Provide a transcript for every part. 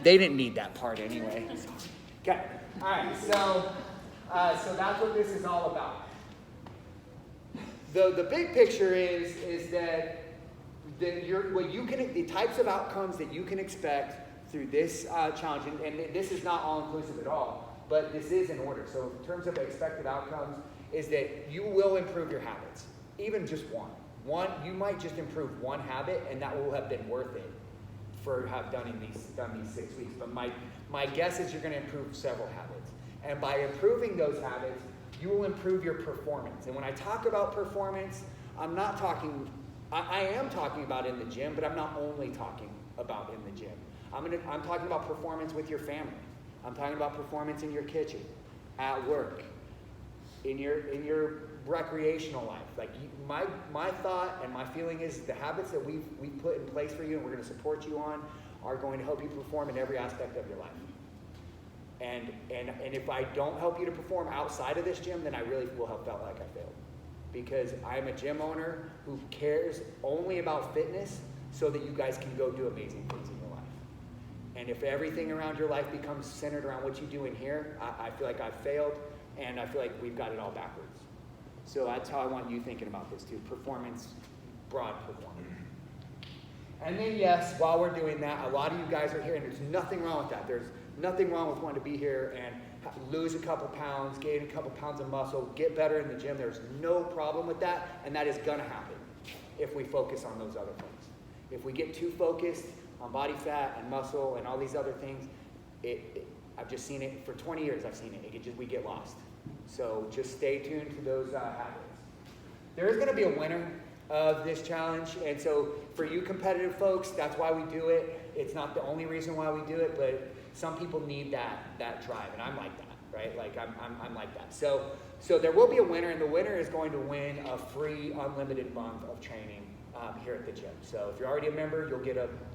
they didn't need that part anyway. Okay, all right, so that's what this is all about. The big picture is that the types of outcomes that you can expect through this challenge, and this is not all-inclusive at all, but this is in order. So in terms of expected outcomes, is that you will improve your habits, even just one. You might just improve one habit, and that will have been worth it for have done these 6 weeks. But my guess is you're going to improve several habits, and by improving those habits, you will improve your performance. And when I talk about performance, I am talking about in the gym, but I'm not only talking about in the gym. I'm talking about performance with your family. I'm talking about performance in your kitchen, at work, in your recreational life. Like my thought and my feeling is the habits that we've put in place for you and we're going to support you on are going to help you perform in every aspect of your life. And if I don't help you to perform outside of this gym, then I really will have felt like I failed. Because I'm a gym owner who cares only about fitness so that you guys can go do amazing things in your life. And if everything around your life becomes centered around what you do in here, I feel like I've failed, and I feel like we've got it all backwards. So that's how I want you thinking about this too. Performance, broad performance. And then yes, while we're doing that, a lot of you guys are here, and there's nothing wrong with that. There's nothing wrong with wanting to be here and lose a couple pounds, gain a couple pounds of muscle, get better in the gym. There's no problem with that, and that is going to happen if we focus on those other things. If we get too focused on body fat and muscle and all these other things, I've just seen it for 20 years. I've seen it. We get lost. So just stay tuned to those habits. There is going to be a winner of this challenge, and so for you competitive folks, that's why we do it. It's not the only reason why we do it, but some people need that drive, and I'm like that, right? Like I'm like that. So there will be a winner, and the winner is going to win a free unlimited month of training here at the gym. So if you're already a member,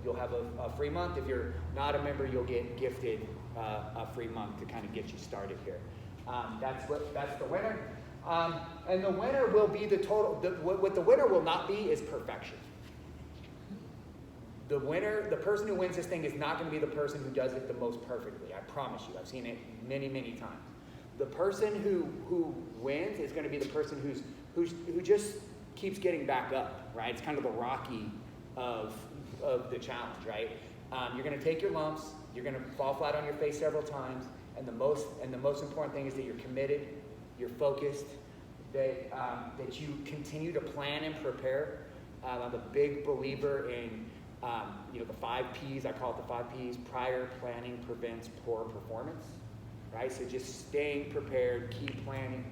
you'll have a free month. If you're not a member, you'll get gifted a free month to kind of get you started here. That's the winner. And the winner will be the total. What the winner will not be is perfection. The winner, the person who wins this thing is not going to be the person who does it the most perfectly. I promise you. I've seen it many, many times. The person who wins is going to be the person who just keeps getting back up, right? It's kind of the Rocky of the challenge, right? You're going to take your lumps. You're going to fall flat on your face several times. And the most important thing is that you're committed, you're focused, that you continue to plan and prepare. I'm a big believer in the 5 Ps. I call it the 5 Ps. Prior planning prevents poor performance, right? So just staying prepared, keep planning.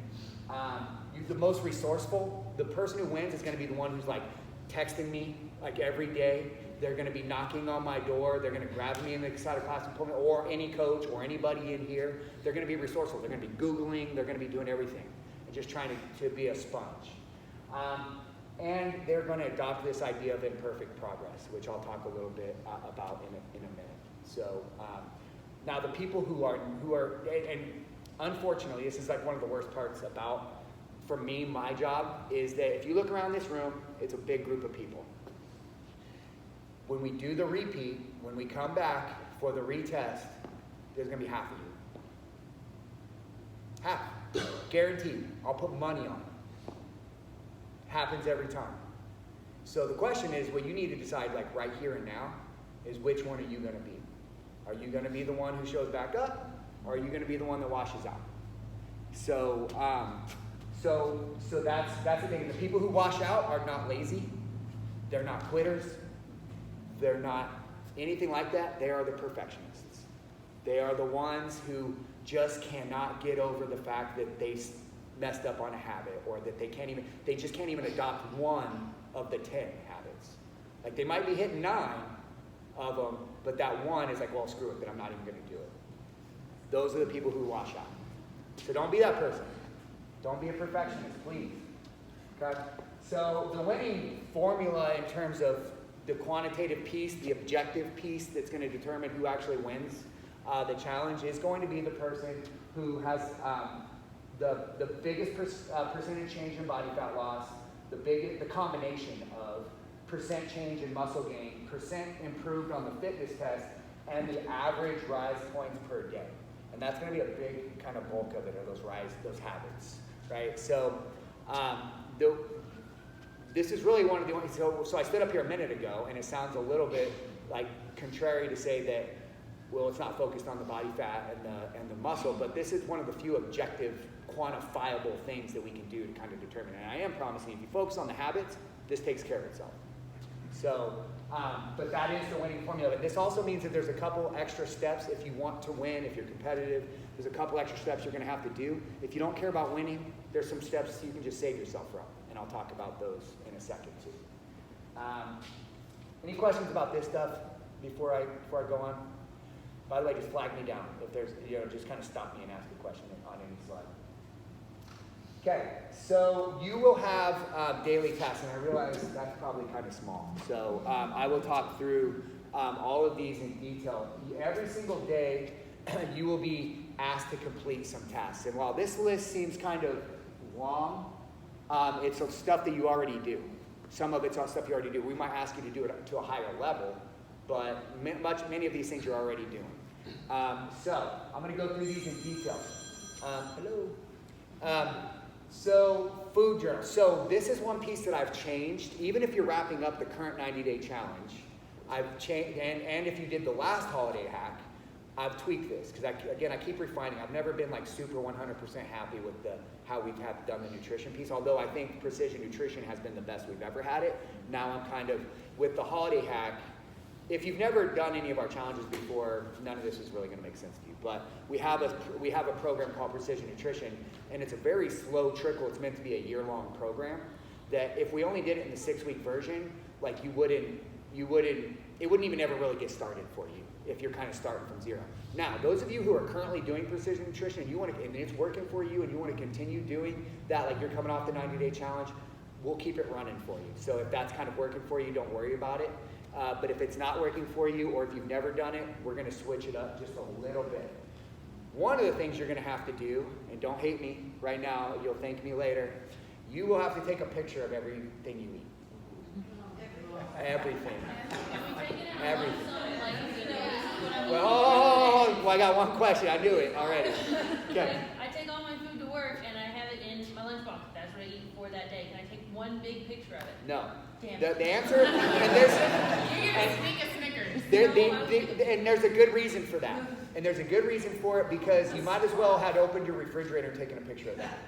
You're the most resourceful. The person who wins is going to be the one who's like texting me like every day. They're going to be knocking on my door. They're going to grab me in the side of class and pull me, or any coach or anybody in here. They're going to be resourceful. They're going to be Googling. They're going to be doing everything and just trying to be a sponge. And they're going to adopt this idea of imperfect progress, which I'll talk a little bit about in a minute. So now the people who are, and unfortunately, this is like one of the worst parts about, for me, my job, is that if you look around this room, it's a big group of people. When we do the repeat, when we come back for the retest, there's going to be half of you. Half. Guaranteed. I'll put money on it. Happens every time. So the question is, what you need to decide, like right here and now, is which one are you going to be? Are you going to be the one who shows back up, or are you going to be the one that washes out? So that's the thing. The people who wash out are not lazy. They're not quitters. They're not anything like that. They are the perfectionists. They are the ones who just cannot get over the fact that they messed up on a habit, or that they just can't even adopt one of the 10 habits. Like they might be hitting 9 of them, but that one is like, well, screw it, then I'm not even going to do it. Those are the people who wash out. So don't be that person. Don't be a perfectionist, please. Okay? So the winning formula in terms of the quantitative piece, the objective piece that's going to determine who actually wins the challenge is going to be the person who has the biggest percentage change in body fat loss, the combination of percent change in muscle gain, percent improved on the fitness test, and the average rise points per day. And that's going to be a big kind of bulk of it, are those habits, right? So this is really one of the only, so I stood up here a minute ago, and it sounds a little bit like contrary to say that, well, it's not focused on the body fat and the muscle, but this is one of the few objective, quantifiable things that we can do to kind of determine. And I am promising, if you focus on the habits, this takes care of itself. So, but that is the winning formula. But this also means that there's a couple extra steps if you want to win, if you're competitive. There's a couple extra steps you're going to have to do. If you don't care about winning, there's some steps you can just save yourself from. And I'll talk about those in a second too. Any questions about this stuff before I go on? By the way, just flag me down if there's, just kind of stop me and ask a question on any slide. Okay, so you will have daily tasks, and I realize that's probably kind of small. So I will talk through all of these in detail. Every single day, you will be asked to complete some tasks. And while this list seems kind of long, it's stuff that you already do. Some of it's all stuff you already do. We might ask you to do it to a higher level, but many of these things you're already doing. So I'm going to go through these in detail. So food journal. So this is one piece that I've changed. Even if you're wrapping up the current 90-day challenge, I've changed. And if you did the last holiday hack, I've tweaked this because I keep refining. I've never been like super 100% happy with how we've done the nutrition piece. Although I think precision nutrition has been the best we've ever had it. Now I'm kind of with the holiday hack. If you've never done any of our challenges before, none of this is really going to make sense to you. But we have a program called Precision Nutrition, and it's a very slow trickle. It's meant to be a year-long program. That if we only did it in the 6-week version, like it wouldn't even ever really get started for you if you're kind of starting from zero. Now, those of you who are currently doing precision nutrition and it's working for you, and you want to continue doing that, like you're coming off the 90-day challenge, we'll keep it running for you. So if that's kind of working for you, don't worry about it. But if it's not working for you, or if you've never done it, we're going to switch it up just a little bit. One of the things you're going to have to do, and don't hate me right now, you'll thank me later, you will have to take a picture of everything you eat. Everything. Well, I got one question. I knew it already. Okay. I take all my food to work, and I have it in my lunchbox. That's what I eat for that day. Can I take one big picture of it? No. Damn The answer, and You're going to sneak a Snickers. and there's a good reason for that. And there's a good reason for it because you might as well have opened your refrigerator and taken a picture of that.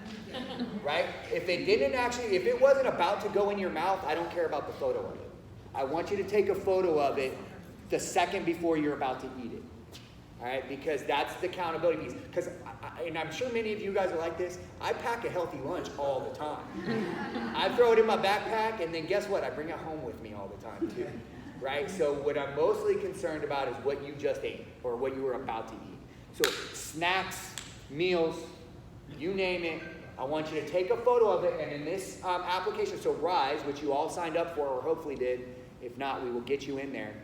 Right? If it wasn't about to go in your mouth, I don't care about the photo of it. I want you to take a photo of it the second before you're about to eat it. All right? Because that's the accountability piece. Because, and I'm sure many of you guys are like this, I pack a healthy lunch all the time. I throw it in my backpack, and then guess what? I bring it home with me all the time, too. Right? So what I'm mostly concerned about is what you just ate or what you were about to eat. So snacks, meals, you name it, I want you to take a photo of it. And in this application, so Rise, which you all signed up for or hopefully did, if not, we will get you in there,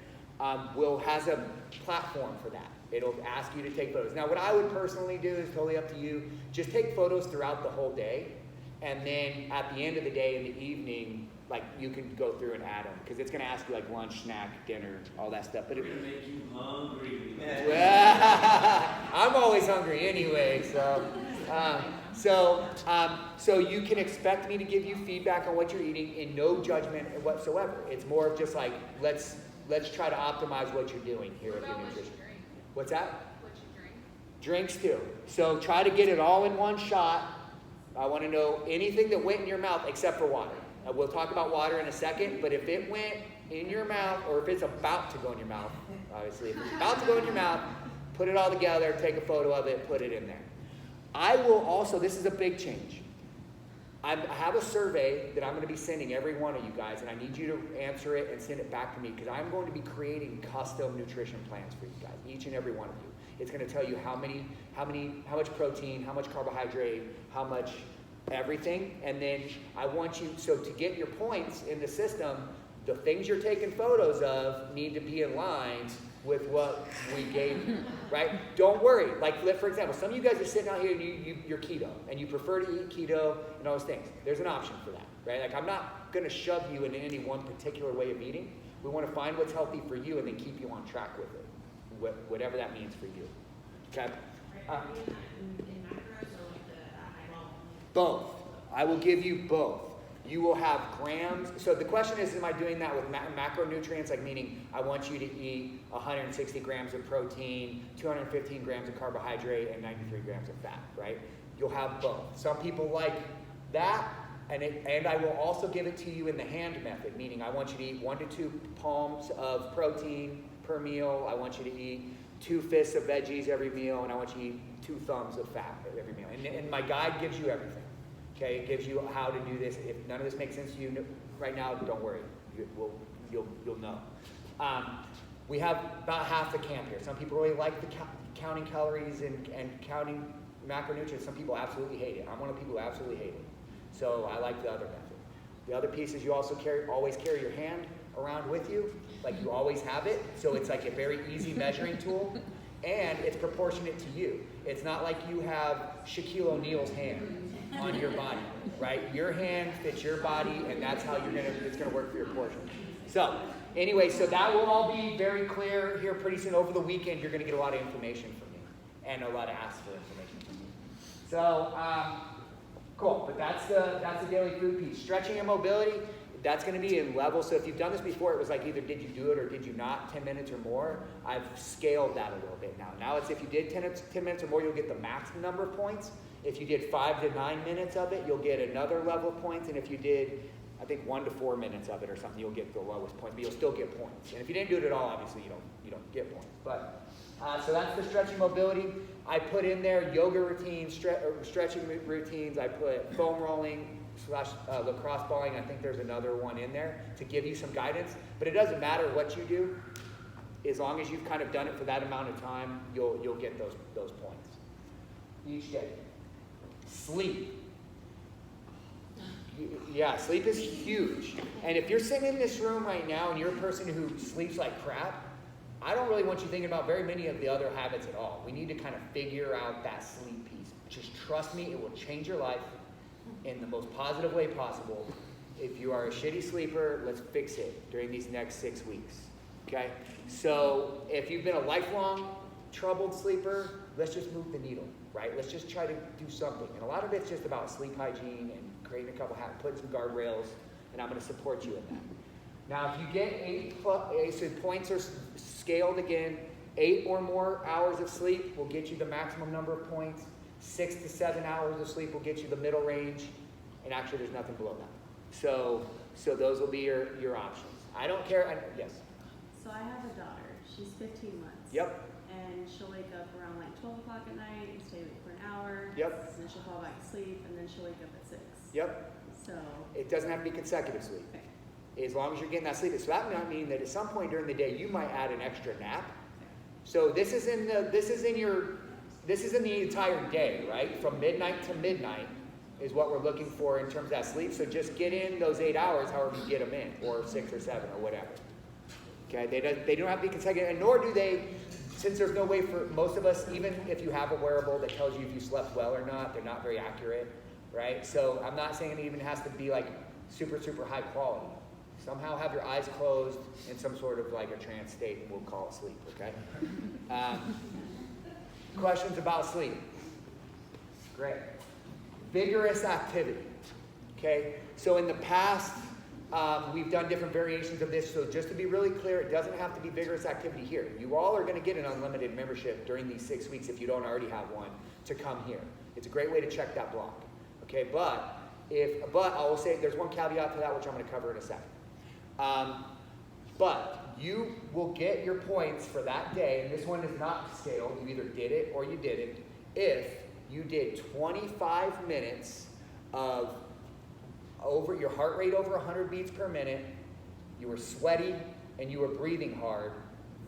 has a platform for that. It'll ask you to take photos. Now, what I would personally do is totally up to you. Just take photos throughout the whole day. And then at the end of the day, in the evening, like you can go through and add them. Because it's going to ask you like lunch, snack, dinner, all that stuff. But it's going to make you hungry. I'm always hungry anyway. So you can expect me to give you feedback on what you're eating in no judgment whatsoever. It's more of just like, let's try to optimize what you're doing here at your nutrition. What's that? What you drink. Drinks too. So try to get it all in one shot. I want to know anything that went in your mouth except for water. We'll talk about water in a second, but if it went in your mouth, or if it's about to go in your mouth, obviously, if it's about to go in your mouth, put it all together, take a photo of it, put it in there. I will also, this is a big change. I have a survey that I'm going to be sending every one of you guys, and I need you to answer it and send it back to me because I'm going to be creating custom nutrition plans for you guys, each and every one of you. It's going to tell you how much protein, how much carbohydrate, how much everything, and then I want you, so to get your points in the system, the things you're taking photos of need to be in line with what we gave you, right? Don't worry. Like, for example, some of you guys are sitting out here and you're keto, and you prefer to eat keto and all those things. There's an option for that, right? Like, I'm not going to shove you into any one particular way of eating. We want to find what's healthy for you and then keep you on track with it, whatever that means for you. Okay? Both. I will give you both. You will have grams. So the question is, am I doing that with macronutrients? Like meaning I want you to eat 160 grams of protein, 215 grams of carbohydrate, and 93 grams of fat, right? You'll have both. Some people like that, and I will also give it to you in the hand method, meaning I want you to eat 1 to 2 palms of protein per meal. I want you to eat 2 fists of veggies every meal, and I want you to eat 2 thumbs of fat every meal. And my guide gives you everything. Okay, it gives you how to do this. If none of this makes sense to you right now, don't worry. You'll know. We have about half the camp here. Some people really like the counting calories and counting macronutrients. Some people absolutely hate it. I'm one of the people who absolutely hate it. So I like the other method. The other piece is you also always carry your hand around with you, like you always have it. So it's like a very easy measuring tool, and it's proportionate to you. It's not like you have Shaquille O'Neal's hand on your body, right? Your hand fits your body, and that's how it's gonna work for your portion. So anyway, so that will all be very clear here pretty soon. Over the weekend, you're gonna get a lot of information from me, and a lot of ask for information from me. So cool, but that's the daily food piece. Stretching and mobility, that's gonna be in levels. So if you've done this before, it was like either did you do it or did you not, 10 minutes or more. I've scaled that a little bit now. Now it's if you did 10 minutes or more, you'll get the maximum number of points. If you did 5 to 9 minutes of it, you'll get another level of points. And if you did, I think 1 to 4 minutes of it or something, you'll get the lowest points, but you'll still get points. And if you didn't do it at all, obviously you don't get points. But so that's the stretching mobility. I put in there yoga routines, stretching routines. I put foam rolling / lacrosse balling. I think there's another one in there to give you some guidance. But it doesn't matter what you do, as long as you've kind of done it for that amount of time, you'll get those points each day. Sleep. Yeah, sleep is huge. And if you're sitting in this room right now and you're a person who sleeps like crap, I don't really want you thinking about very many of the other habits at all. We need to kind of figure out that sleep piece. Just trust me, it will change your life in the most positive way possible. If you are a shitty sleeper, let's fix it during these next 6 weeks. Okay? So if you've been a lifelong troubled sleeper, let's just move the needle, right? Let's just try to do something. And a lot of it's just about sleep hygiene and creating a couple putting some guardrails, and I'm going to support you in that. Now, if you get so points are scaled again, 8 or more hours of sleep will get you the maximum number of points. 6 to 7 hours of sleep will get you the middle range, and actually there's nothing below that. So those will be your options. I don't care. Yes? So I have a daughter. She's 15 months. Yep. And she'll wake up around like 12 o'clock at night and stay awake for an hour. Yep. And then she'll fall back asleep, and then she'll wake up at 6. Yep. So. It doesn't have to be consecutive sleep. Okay. As long as you're getting that sleep. So that might mean that at some point during the day you might add an extra nap. So this is in the entire day, right? From midnight to midnight is what we're looking for in terms of that sleep. So just get in those 8 hours, however you get them in, or 6 or 7 or whatever. Okay, they don't have to be consecutive, and nor do they, since there's no way for most of us, even if you have a wearable that tells you if you slept well or not, they're not very accurate, right? So I'm not saying it even has to be like super, super high quality. Somehow have your eyes closed in some sort of like a trance state, and we'll call it sleep, okay? Questions about sleep? Great. Vigorous activity, okay? So in the past, we've done different variations of this. So just to be really clear, it doesn't have to be vigorous activity here. You all are going to get an unlimited membership during these 6 weeks if you don't already have one to come here. It's a great way to check that block, okay? But I will say there's one caveat to that, which I'm going to cover in a second. But you will get your points for that day, and this one is not scaled. You either did it or you didn't. If you did 25 minutes of over your heart rate over 100 beats per minute, you were sweaty, and you were breathing hard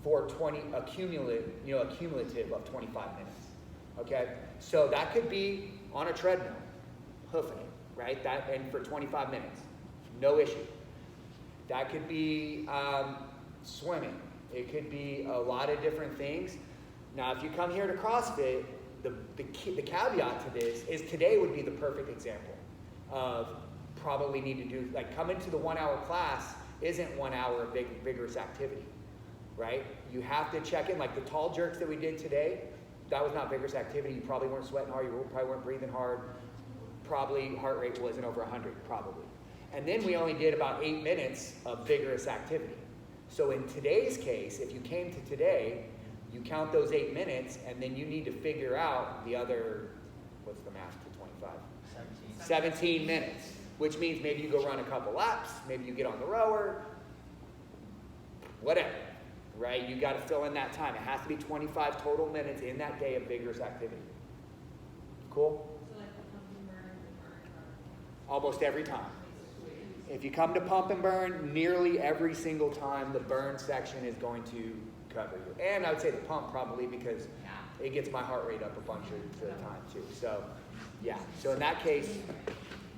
for a cumulative of 25 minutes. Okay, so that could be on a treadmill, hoofing it, right? And for 25 minutes, no issue. That could be swimming. It could be a lot of different things. Now, if you come here to CrossFit, the caveat to this is today would be the perfect example of probably need to do, like come into the 1 hour class isn't 1 hour of vigorous activity, right? You have to check in, like the tall jerks that we did today, that was not vigorous activity. You probably weren't sweating hard, you probably weren't breathing hard, probably heart rate wasn't over 100, probably. And then we only did about 8 minutes of vigorous activity. So in today's case, if you came to today, you count those 8 minutes, and then you need to figure out the other, what's the math to 25? 17 minutes, which means maybe you go run a couple laps, maybe you get on the rower, whatever, right? You got to fill in that time. It has to be 25 total minutes in that day of vigorous activity. Cool? So like the pump and burn and burn. Almost every time. If you come to pump and burn, nearly every single time the burn section is going to cover you. And I would say the pump probably, because it gets my heart rate up a bunch of the time too. So yeah, so in that case,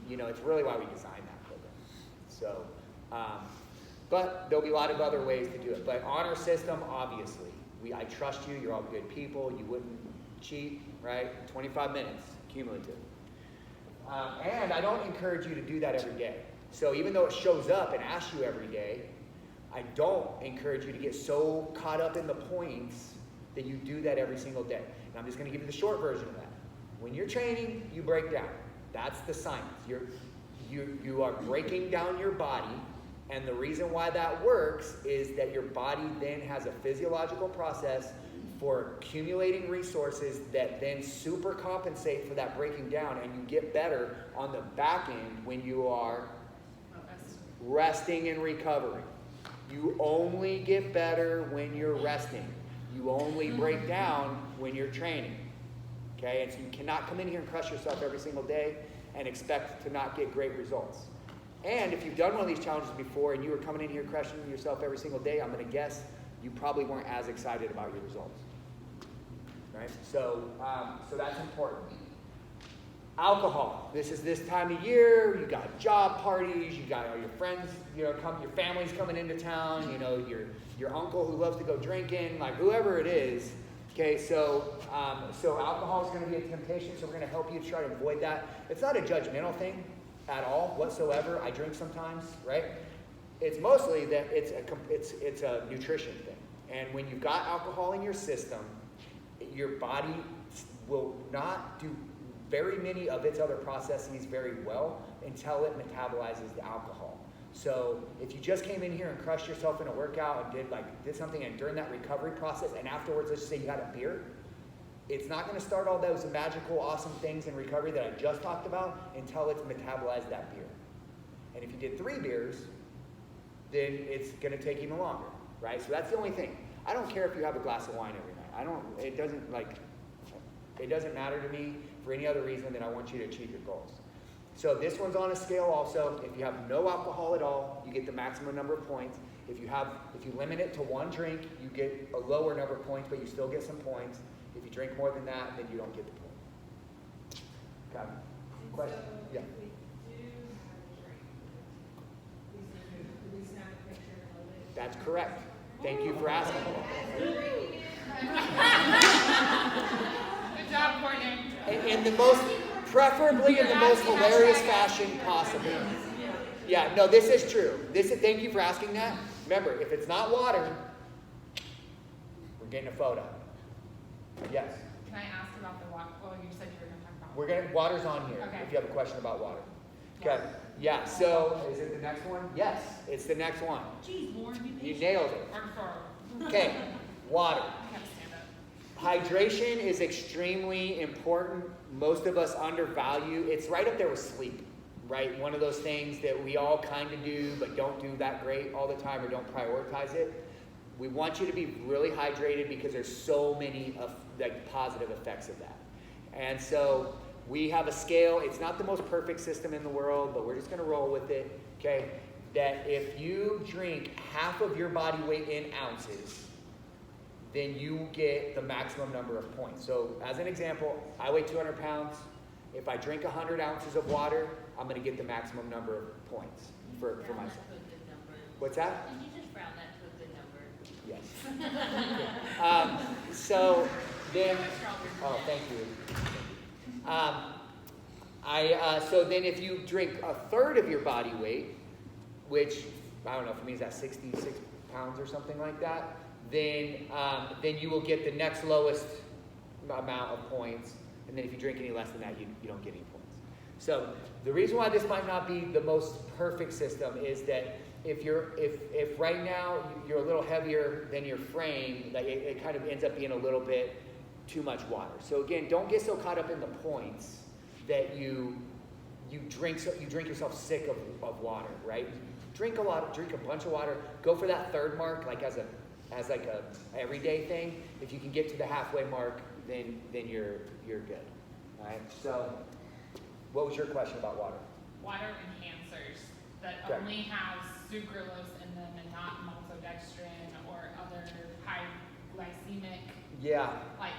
you know, it's really why we designed that program. So, but there'll be a lot of other ways to do it. But honor system, obviously, I trust you, you're all good people, you wouldn't cheat, right? 25 minutes, cumulative. And I don't encourage you to do that every day. So even though it shows up and asks you every day, I don't encourage you to get so caught up in the points that you do that every single day. And I'm just going to give you the short version of that. When you're training, you break down. That's the science. You are breaking down your body, and the reason why that works is that your body then has a physiological process for accumulating resources that then super compensate for that breaking down, and you get better on the back end when you are resting and recovering. You only get better when you're resting. You only break down when you're training. Okay? And so you cannot come in here and crush yourself every single day and expect to not get great results. And if you've done one of these challenges before and you were coming in here crushing yourself every single day, I'm going to guess you probably weren't as excited about your results. Right? So that's important. Alcohol. This is this time of year. You got job parties. You got all your friends. You know, your family's coming into town. You know, your uncle who loves to go drinking. Like whoever it is. Okay, so alcohol is going to be a temptation. So we're going to help you try to avoid that. It's not a judgmental thing at all whatsoever. I drink sometimes, right? It's mostly that it's a nutrition thing. And when you've got alcohol in your system, your body will not do very many of its other processes very well until it metabolizes the alcohol. So if you just came in here and crushed yourself in a workout and did something, and during that recovery process, and afterwards, let's just say you had a beer, it's not going to start all those magical, awesome things in recovery that I just talked about until it's metabolized that beer. And if you did 3 beers, then it's going to take even longer, right? So that's the only thing. I don't care if you have a glass of wine every night. It doesn't matter to me for any other reason than I want you to achieve your goals. So this one's on a scale also. If you have no alcohol at all, you get the maximum number of points. If you limit it to 1 drink, you get a lower number of points, but you still get some points. If you drink more than that, then you don't get the point. Okay. Question? Yeah. That's correct. Thank you for asking. Good job, Courtney. In the most, preferably in the most hilarious fashion possible. Yeah, no, this is true. Thank you for asking that. Remember, if it's not water, we're getting a photo. Yes. Can I ask about the water? Well, you said you were going to talk about Water's on here. Okay. If you have a question about water. Okay. Yeah. So is it the next one? Yes, it's the next one. Geez, Lauren, You nailed it. I'm sorry. Okay. Water. I can't stand up. Hydration is extremely important. Most of us undervalue. It's right up there with sleep, right? One of those things that we all kind of do, but don't do that great all the time or don't prioritize it. We want you to be really hydrated because there's so many positive effects of that. And so we have a scale. It's not the most perfect system in the world, but we're just going to roll with it, okay? That if you drink half of your body weight in ounces, then you get the maximum number of points. So as an example, I weigh 200 pounds. If I drink 100 ounces of water, I'm going to get the maximum number of points for myself. What's that? Did you just round that to a good number? Yes. So then, oh, thank you. So then if you drink a third of your body weight, which, I don't know, for me is that 66 pounds or something like that, then you will get the next lowest amount of points. And then if you drink any less than that, you don't get any points. So the reason why this might not be the most perfect system is that if right now you're a little heavier than your frame, like it kind of ends up being a little bit too much water. So again, don't get so caught up in the points that you drink yourself sick of water, right? Drink a bunch of water. Go for that third mark, like as like a everyday thing. If you can get to the halfway mark, then you're good. All right. So, what was your question about water? Water enhancers that Okay. only have sucralose in them and not maltodextrin or other high glycemic, Yeah. like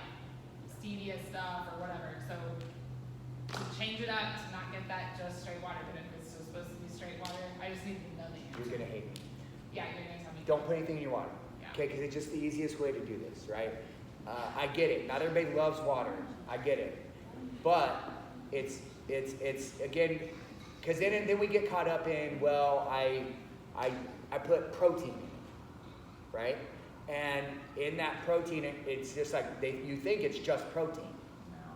stevia stuff or whatever. So to change it up, to not get that just straight water, but if it's still supposed to be straight water, I just need to know the answer. You're gonna hate me. Yeah, you're gonna tell me. Don't put anything in your water. Yeah. Okay, because it's just the easiest way to do this, right? I get it. Not everybody loves water. I get it. But it's again, because then we get caught up in, well, I put protein in it, right? And in that protein, it's just like you think it's just protein,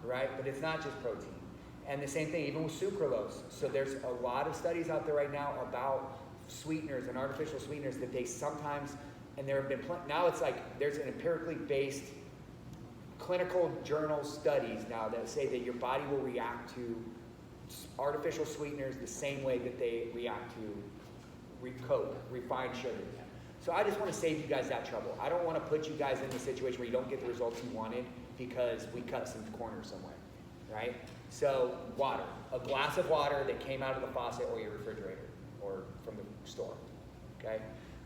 right? But it's not just protein. And the same thing even with sucralose. So there's a lot of studies out there right now about sweeteners and artificial sweeteners that they sometimes, and there have been now it's like there's an empirically based clinical journal studies now that say that your body will react to artificial sweeteners the same way that they react to Coke, refined sugar. So I just want to save you guys that trouble. I don't want to put you guys in a situation where you don't get the results you wanted because we cut some corners somewhere, right? So water, a glass of water that came out of the faucet or your refrigerator or from the store, okay?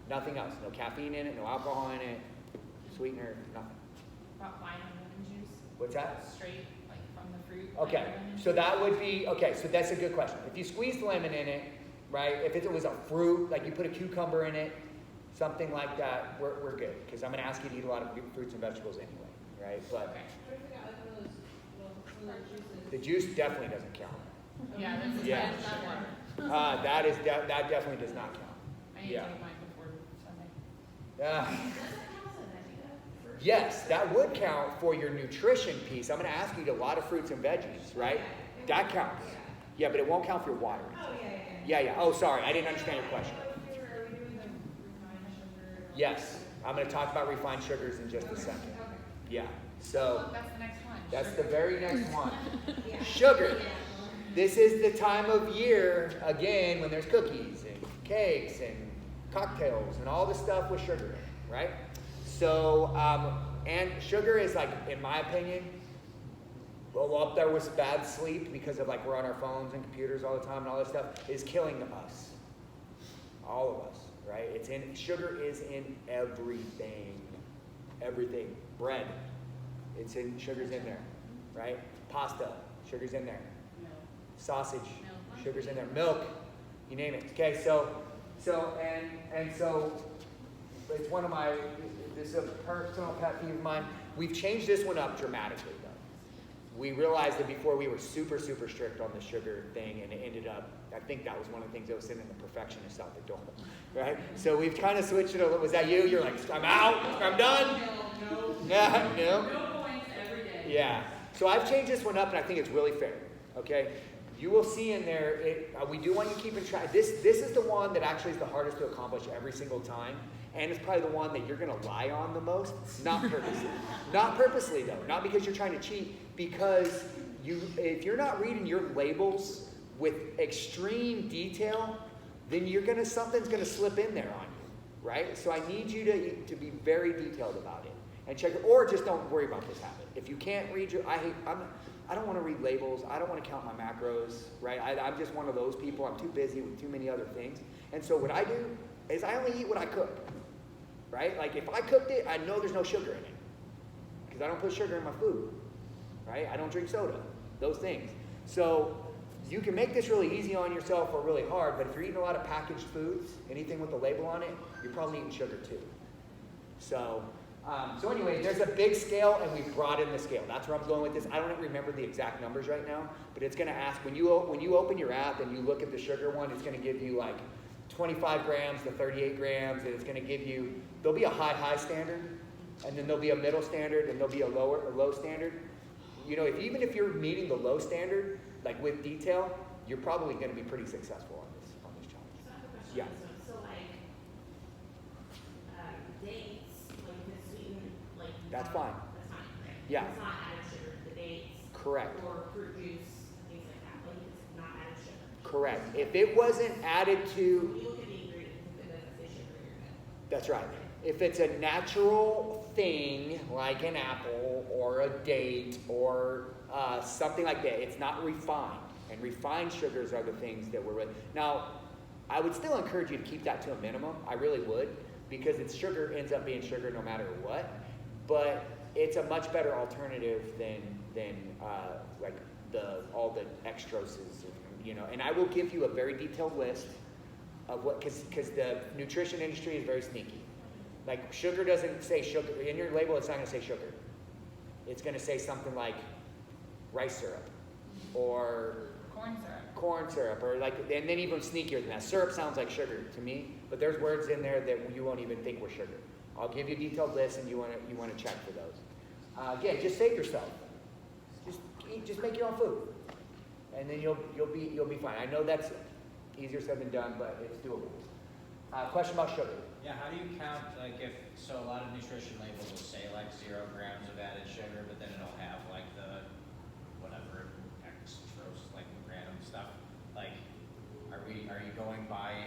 Nothing else, no caffeine in it, no alcohol in it, sweetener, nothing. About lime and lemon juice, What's that? straight, like from the fruit. Okay, lime and lemon so juice. that would be, okay, so that's a good question. If you squeezed lemon in it, right, if it was a fruit, like you put a cucumber in it, something like that, we're good. Because I'm going to ask you to eat a lot of fruits and vegetables anyway, right? But Okay. What if we got like one of those juices? the juice definitely doesn't count. Yeah, this is Yeah. that water. That definitely does not count. I need to Yeah. take mine before Sunday. Yes, that would count for your nutrition piece. I'm going to ask you to eat a lot of fruits and veggies, right? That counts. Yeah, but it won't count for your water. Oh, yeah. Yeah. Oh, sorry, I didn't understand your question. Are we doing the refined sugar? Yes, I'm going to talk about refined sugars in just a second. Okay. Yeah, Oh, so look, that's the next one. that's Sugar. the very next one. Yeah. Sugar. This is the time of year, again, when there's cookies and cakes and cocktails and all the stuff with sugar in it, right? So, and sugar is like, in my opinion, well, up there with bad sleep because of like we're on our phones and computers all the time and all that stuff, is killing us. All of us, right? Sugar is in everything. Everything. Bread. Sugar's in there, right? Pasta, sugar's in there. Sausage, Milk. sugar's in there. Milk, you name it. Okay, so it's one of my, this is a personal pet peeve of mine. We've changed this one up dramatically though. We realized that before we were super, super strict on the sugar thing, and it ended up, I think that was one of the things that was sending the perfectionist out the door, right? So we've kind of switched it over. Was that you? You're like, I'm out, I'm done. No. Yeah, no. No points every day. Yeah. So I've changed this one up, and I think it's really fair. Okay. You will see in there. We do want you keeping track. This is the one that actually is the hardest to accomplish every single time, and it's probably the one that you're going to lie on the most. Not purposely. Not purposely though. Not because you're trying to cheat. Because if you're not reading your labels with extreme detail, then something's going to slip in there on you, right? So I need you to be very detailed about it and check it, or just don't worry about this habit. If you can't read I don't want to read labels. I don't want to count my macros, right? I'm just one of those people. I'm too busy with too many other things. And so what I do is I only eat what I cook, right? Like if I cooked it, I know there's no sugar in it because I don't put sugar in my food, right? I don't drink soda, those things. So you can make this really easy on yourself or really hard, but if you're eating a lot of packaged foods, anything with a label on it, you're probably eating sugar too. So anyway, there's a big scale, and we brought in the scale. That's where I'm going with this. I don't remember the exact numbers right now, but it's going to ask, when you open your app and you look at the sugar one, it's going to give you like 25 grams to 38 grams, and it's going to give you, there'll be a high standard, and then there'll be a middle standard, and there'll be a low standard. You know, even if you're meeting the low standard, like with detail, you're probably going to be pretty successful on this challenge. So I have a question. Yeah. So like, dates, like the sweetened, like. That's fine. That's fine, right? Yeah. It's not added sugar, the dates. Correct. Or fruit juice, things like that, like it's not added sugar. Correct. If it wasn't added When to, you look at the ingredients, if it doesn't say sugar, you're good. that's right. If it's a natural thing, like an apple or a date or something like that, it's not refined. And refined sugars are the things that we're with. Now, I would still encourage you to keep that to a minimum. I really would, because it's sugar ends up being sugar no matter what. But it's a much better alternative than like all the extras, you know. And I will give you a very detailed list of what, because the nutrition industry is very sneaky. Like sugar doesn't say sugar in your label. It's not going to say sugar. It's going to say something like rice syrup or corn syrup, or like, and then even sneakier than that. Syrup sounds like sugar to me, but there's words in there that you won't even think were sugar. I'll give you a detailed list, and you want to check for those. Again, just save yourself. Just make your own food, and then you'll be fine. I know that's easier said than done, but it's doable. Question about sugar. Yeah, how do you count, like so a lot of nutrition labels will say like 0 grams of added sugar, but then it'll have like the whatever extras, like random stuff. Like, are you going by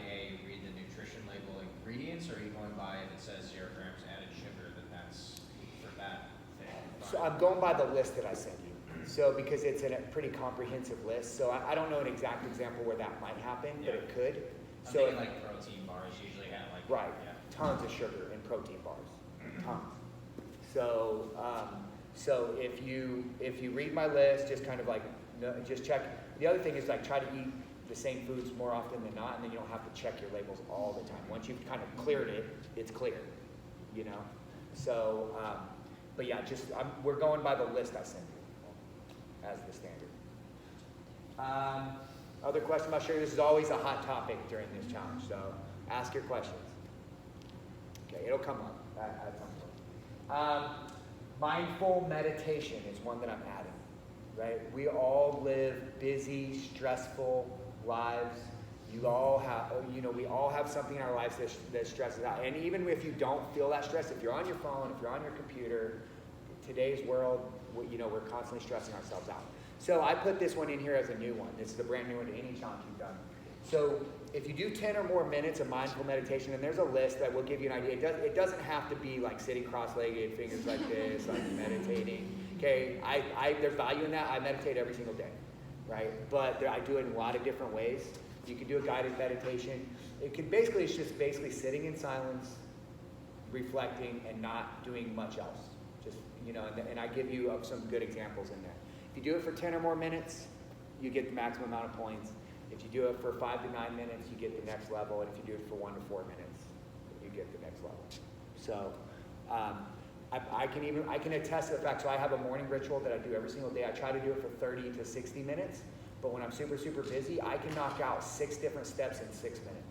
read the nutrition label ingredients, or are you going by if it says 0 grams added sugar, then that's for that thing? So I'm going by the list that I sent you. So because it's a pretty comprehensive list, so I don't know an exact example where that might happen, but it could. I'm So thinking like protein bars usually have like right, yeah. tons of sugar in protein bars, tons. So so if you read my list, just kind of like just check. The other thing is like try to eat the same foods more often than not, and then you don't have to check your labels all the time. Once you've kind of cleared it, it's clear, you know. So but yeah, we're going by the list I sent you as the standard. Other question about sugar? This is always a hot topic during this challenge, so ask your questions. Okay, it'll come up at some point. Mindful meditation is one that I'm adding, right? We all live busy, stressful lives. We all have something in our lives that stresses out. And even if you don't feel that stress, if you're on your phone, if you're on your computer, today's world, we're constantly stressing ourselves out. So I put this one in here as a new one. This is a brand new one to any challenge you've done. So if you do 10 or more minutes of mindful meditation, and there's a list that will give you an idea. It doesn't have to be like sitting cross-legged, fingers like this, like meditating. Okay, there's value in that. I meditate every single day, right? But I do it in a lot of different ways. You can do a guided meditation. It's just basically sitting in silence, reflecting, and not doing much else. Just, and I give you some good examples in there. If you do it for 10 or more minutes, you get the maximum amount of points. If you do it for 5 to 9 minutes, you get the next level. And if you do it for 1 to 4 minutes, you get the next level. So I can attest to the fact, so I have a morning ritual that I do every single day. I try to do it for 30 to 60 minutes. But when I'm super, super busy, I can knock out 6 different steps in 6 minutes.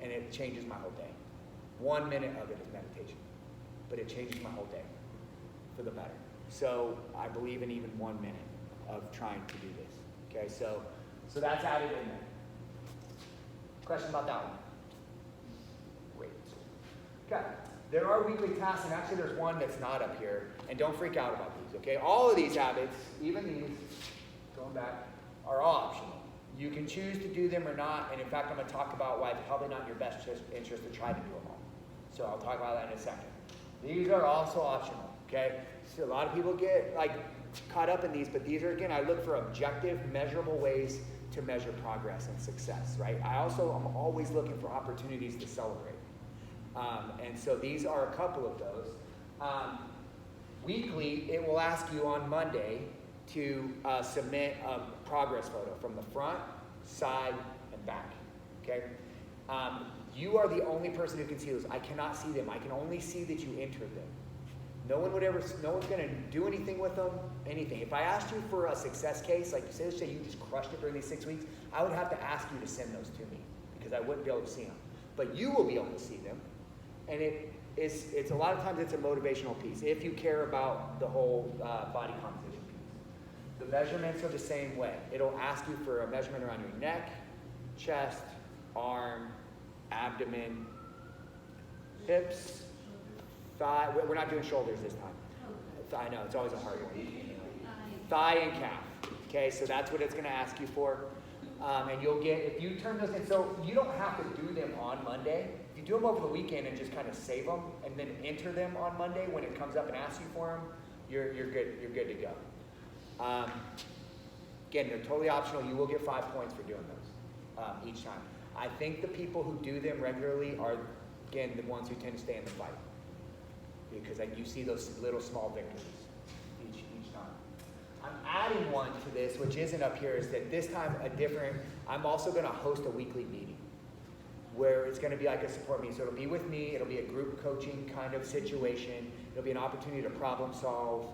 And it changes my whole day. 1 minute of it is meditation. But it changes my whole day for the better. So I believe in even 1 minute of trying to do this. Okay, so that's added in there. Question about that one? Great. Okay, there are weekly tasks, and actually there's one that's not up here, and don't freak out about these, okay? All of these habits, even these, going back, are all optional. You can choose to do them or not, and in fact I'm going to talk about why it's probably not in your best interest to try to do them all. So I'll talk about that in a second. These are also optional, okay? So a lot of people get caught up in these, but these are, again, I look for objective, measurable ways to measure progress and success, right? I'm always looking for opportunities to celebrate. And so these are a couple of those. Weekly, it will ask you on Monday to submit a progress photo from the front, side, and back, okay? You are the only person who can see those. I cannot see them. I can only see that you entered them. No one's going to do anything with them, anything. If I asked you for a success case, like say you just crushed it during these 6 weeks, I would have to ask you to send those to me because I wouldn't be able to see them. but you will be able to see them. And it's a lot of times it's a motivational piece if you care about the whole body composition piece. The measurements are the same way. It'll ask you for a measurement around your neck, chest, arm, abdomen, hips, thigh. We're not doing shoulders this time. I know, it's always a hard one. Thigh and calf. Okay, so that's what it's going to ask you for. And you'll get, if you turn those in, so you don't have to do them on Monday. If you do them over the weekend and just kind of save them and then enter them on Monday when it comes up and asks you for them, you're good to go. Again, they're totally optional. You will get 5 points for doing those each time. I think the people who do them regularly are, again, the ones who tend to stay in the fight. Because you see those little small victories each time. I'm adding one to this, which isn't up here, is that this time I'm also going to host a weekly meeting where it's going to be like a support meeting. So it'll be with me, it'll be a group coaching kind of situation, it'll be an opportunity to problem solve,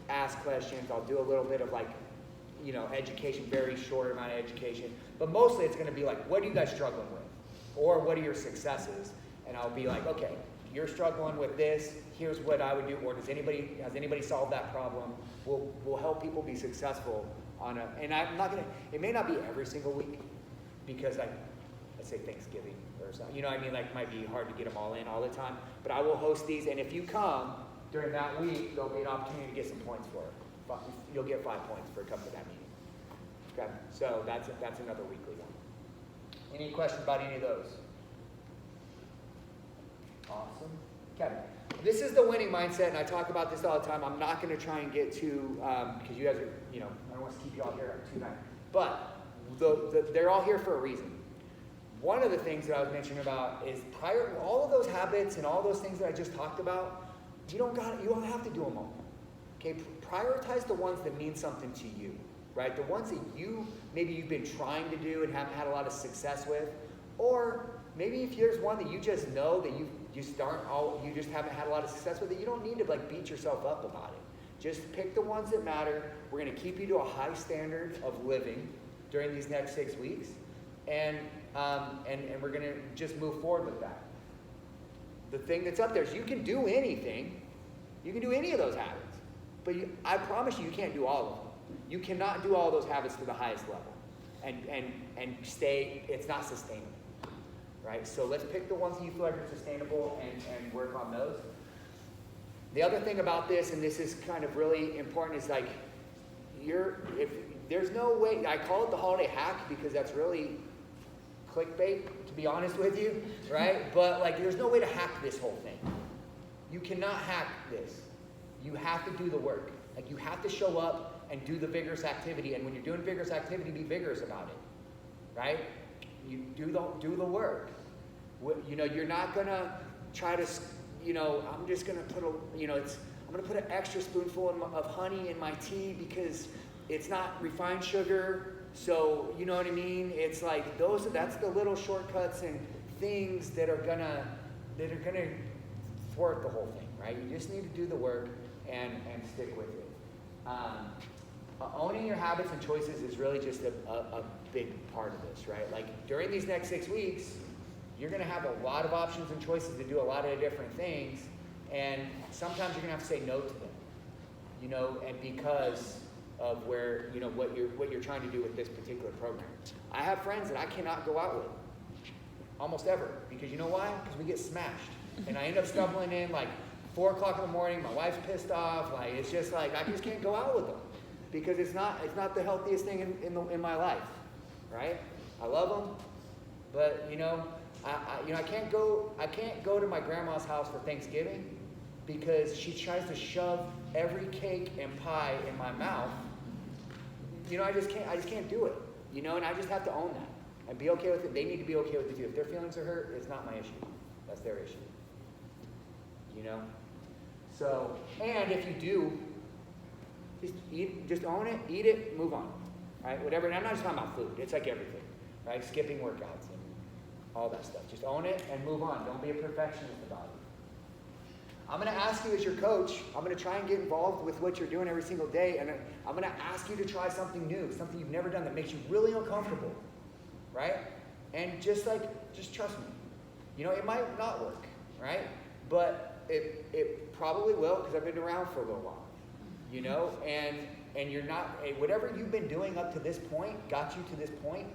ask questions. I'll do a little bit of education, very short amount of education, but mostly it's going to be like, what are you guys struggling with? Or what are your successes? And I'll be like, okay, you're struggling with this, here's what I would do, or has anybody solved that problem? We'll help people be successful and I'm not gonna, it may not be every single week, because let's say Thanksgiving or something, it might be hard to get them all in all the time, but I will host these, and if you come during that week, there'll be an opportunity to get some points for it. You'll get 5 points for coming to that meeting. Okay, so that's another weekly one. Any questions about any of those? Awesome. Okay. This is the winning mindset, and I talk about this all the time. I'm not going to try and get to, because you guys are, I don't want to keep you all here tonight. But they're all here for a reason. One of the things that I was mentioning about is all of those habits and all those things that I just talked about, you don't have to do them all. Okay, prioritize the ones that mean something to you, right? The ones that maybe you've been trying to do and haven't had a lot of success with, or maybe if there's one that you just know that you just haven't had a lot of success with it, you don't need to beat yourself up about it. Just pick the ones that matter. We're going to keep you to a high standard of living during these next 6 weeks, and we're going to just move forward with that. The thing that's up there is you can do anything. You can do any of those habits. But I promise you can't do all of them. You cannot do all those habits to the highest level and stay, it's not sustainable, right? So let's pick the ones that you feel like are sustainable and work on those. The other thing about this, and this is kind of really important, is if there's no way, I call it the holiday hack because that's really clickbait, to be honest with you, right? But there's no way to hack this whole thing. You cannot hack this. You have to do the work. You have to show up and do the vigorous activity. And when you're doing vigorous activity, be vigorous about it, right? You do the work. You're not gonna try to, I'm just gonna put I'm gonna put an extra spoonful of honey in my tea because it's not refined sugar. So you know what I mean? It's that's the little shortcuts and things that are gonna thwart the whole thing, right? You just need to do the work and stick with it. Owning your habits and choices is really just a big part of this, right? During these next 6 weeks, you're going to have a lot of options and choices to do a lot of different things, and sometimes you're going to have to say no to them, and because of where, what you're trying to do with this particular program. I have friends that I cannot go out with, almost ever, because you know why? Because we get smashed, and I end up stumbling in 4 o'clock in the morning, my wife's pissed off, it's just I just can't go out with them because it's not the healthiest thing in my life, right? I love them, but I can't go to my grandma's house for Thanksgiving because she tries to shove every cake and pie in my mouth. I just can't do it, and I just have to own that and be okay with it. They need to be okay with it too. If their feelings are hurt, it's not my issue. That's their issue. So, and if you do, just own it, eat it, move on, right? Whatever, and I'm not just talking about food. It's everything, right? Skipping workouts and all that stuff. Just own it and move on. Don't be a perfectionist about it. I'm going to ask you as your coach, I'm going to try and get involved with what you're doing every single day, and I'm going to ask you to try something new, something you've never done that makes you really uncomfortable, right? And just trust me. You know, it might not work, right? But it probably will, because I've been around for a little while, you know, and you're not, whatever you've been doing up to this point got you to this point,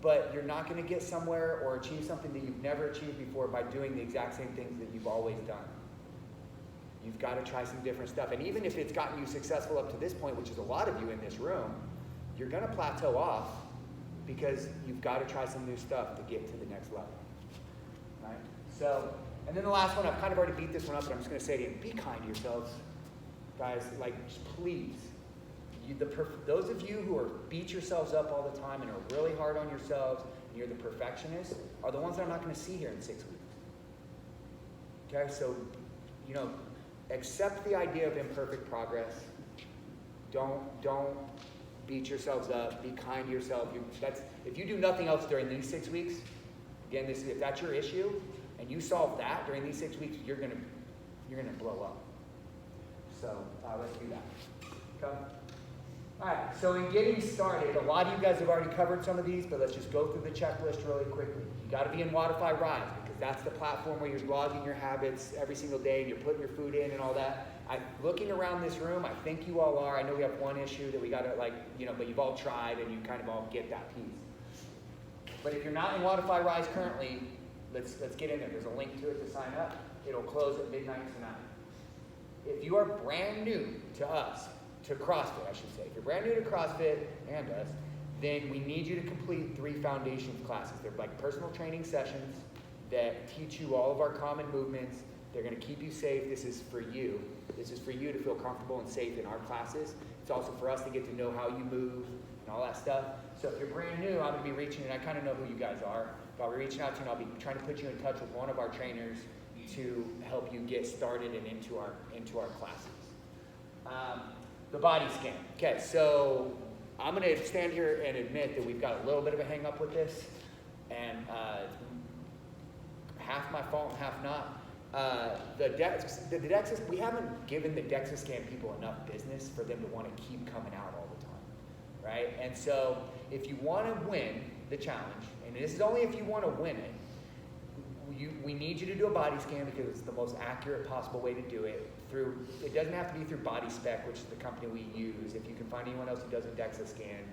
but you're not going to get somewhere or achieve something that you've never achieved before by doing the exact same things that you've always done. You've got to try some different stuff. And even if it's gotten you successful up to this point, which is a lot of you in this room, you're going to plateau off because you've got to try some new stuff to get to the next level. Right? So, and then the last one, I've kind of already beat this one up, but I'm just going to say to you, be kind to yourselves. Guys, like, just please. Those of you who beat yourselves up all the time and are really hard on yourselves, and you're the perfectionists, are the ones that I'm not going to see here in 6 weeks. Okay, so, you know, accept the idea of imperfect progress. Don't beat yourselves up. Be kind to yourself. If you do nothing else during these 6 weeks, again, if that's your issue, and you solve that during these 6 weeks, you're gonna blow up. So let's do that. Okay. All right. So in getting started, a lot of you guys have already covered some of these, but let's just go through the checklist really quickly. You got to be in Wodify Rise because that's the platform where you're logging your habits every single day and you're putting your food in and all that. Looking around this room, I think you all are. I know we have one issue that we got to but you've all tried and you kind of all get that piece. But if you're not in Wodify Rise currently, let's get in there. There's a link to it to sign up. It'll close at midnight tonight. If you are brand new to us, to CrossFit, I should say. If you're brand new to CrossFit and us, then we need you to complete 3 foundations classes. They're like personal training sessions that teach you all of our common movements. They're going to keep you safe. This is for you. This is for you to feel comfortable and safe in our classes. It's also for us to get to know how you move and all that stuff. So if you're brand new, I'm going to be reaching, and I kind of know who you guys are, but I'll be reaching out to you and I'll be trying to put you in touch with one of our trainers to help you get started and into our classes. The body scan. Okay, so I'm going to stand here and admit that we've got a little bit of a hang up with this, and half my fault and half not. The DEXA, we haven't given the DEXA scan people enough business for them to want to keep coming out all the time, right? And so if you want to win the challenge, and this is only if you want to win it, we need you to do a body scan because it's the most accurate possible way to do it. It doesn't have to be through Body Spec, which is the company we use. If you can find anyone else who does a DEXA scan,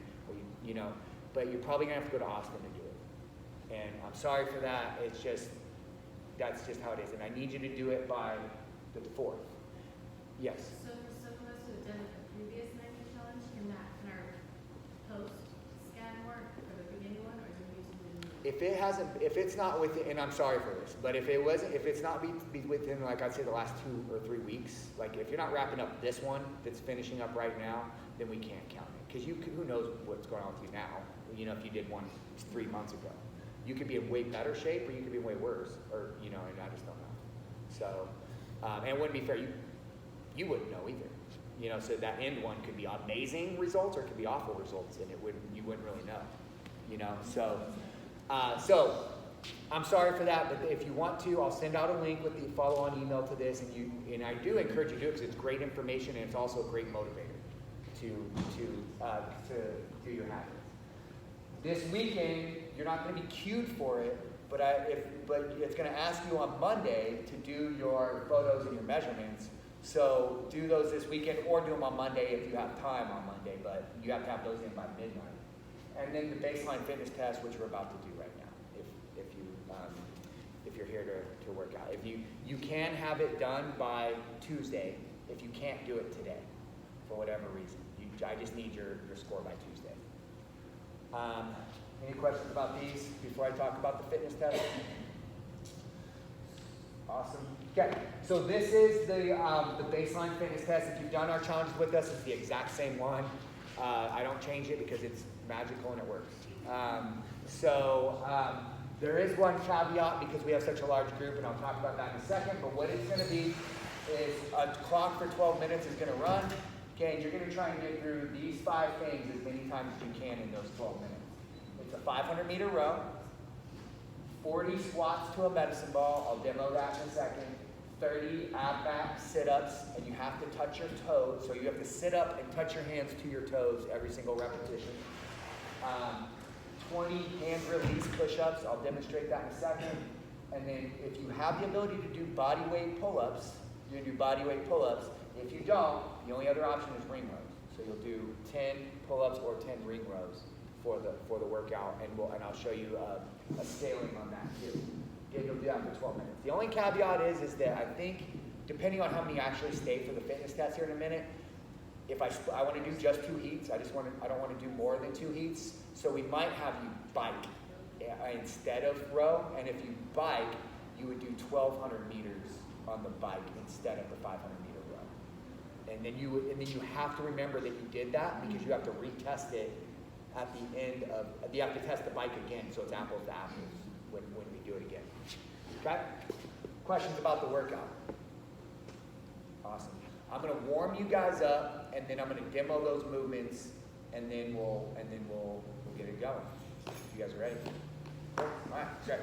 but you're probably gonna have to go to Austin to do it. And I'm sorry for that. That's just how it is. And I need you to do it by the 4th. Yes. So for some of us who have done the previous 90 challenge, can our post-scan work for the beginning one, or do we need to do the new? If it's not within, and I'm sorry for this, but if it's not be within, like I'd say, the last 2 or 3 weeks, like if you're not wrapping up this one that's finishing up right now, then we can't count it. Because who knows what's going on with you now, if you did one 3 months ago. You could be in way better shape or you could be way worse, or, and I just don't know. So, and it wouldn't be fair. You wouldn't know either. So that end one could be amazing results or it could be awful results, and you wouldn't really know. So I'm sorry for that, but if you want to, I'll send out a link with the follow-on email to this, and I do encourage you to do it because it's great information and it's also a great motivator to do your habits. This weekend, you're not going to be cued for it, but it's going to ask you on Monday to do your photos and your measurements. So do those this weekend, or do them on Monday if you have time on Monday, but you have to have those in by midnight. And then the baseline fitness test, which we're about to do right now, if you're here to work out. If you can have it done by Tuesday, if you can't do it today, for whatever reason. I just need your score by Tuesday. Any questions about these before I talk about the fitness test? Awesome. Okay, so this is the baseline fitness test. If you've done our challenges with us, it's the exact same one. I don't change it because it's magical and it works. There is one caveat because we have such a large group, and I'll talk about that in a second, but what it's going to be is a clock for 12 minutes is going to run. Okay, and you're going to try and get through these 5 things as many times as you can in those 12 minutes. It's a 500-meter row, 40 squats to a medicine ball. I'll demo that in a second. 30 ab-back sit-ups, and you have to touch your toes. So you have to sit up and touch your hands to your toes every single repetition. 20 hand release push-ups. I'll demonstrate that in a second. And then if you have the ability to do body weight pull-ups, you're gonna do body weight pull-ups. If you don't, the only other option is ring rows. So you'll do 10 pull-ups or 10 ring rows for the workout, and I'll show you a scaling on that too. Yeah, you'll do that for 12 minutes. The only caveat is that I think, depending on how many actually stay for the fitness test here in a minute, if I want to do just 2 heats, I don't want to do more than 2 heats. So we might have you bike instead of row, and if you bike, you would do 1,200 meters on the bike instead of the 500-meter row. And then you have to remember that you did that because you have to retest it at the end of. You have to test the bike again, so it's apples to apples when we do it again. Okay? Questions about the workout? Awesome. I'm gonna warm you guys up, and then I'm gonna demo those movements, and then we'll get it going. You guys are ready? Cool. All right, great.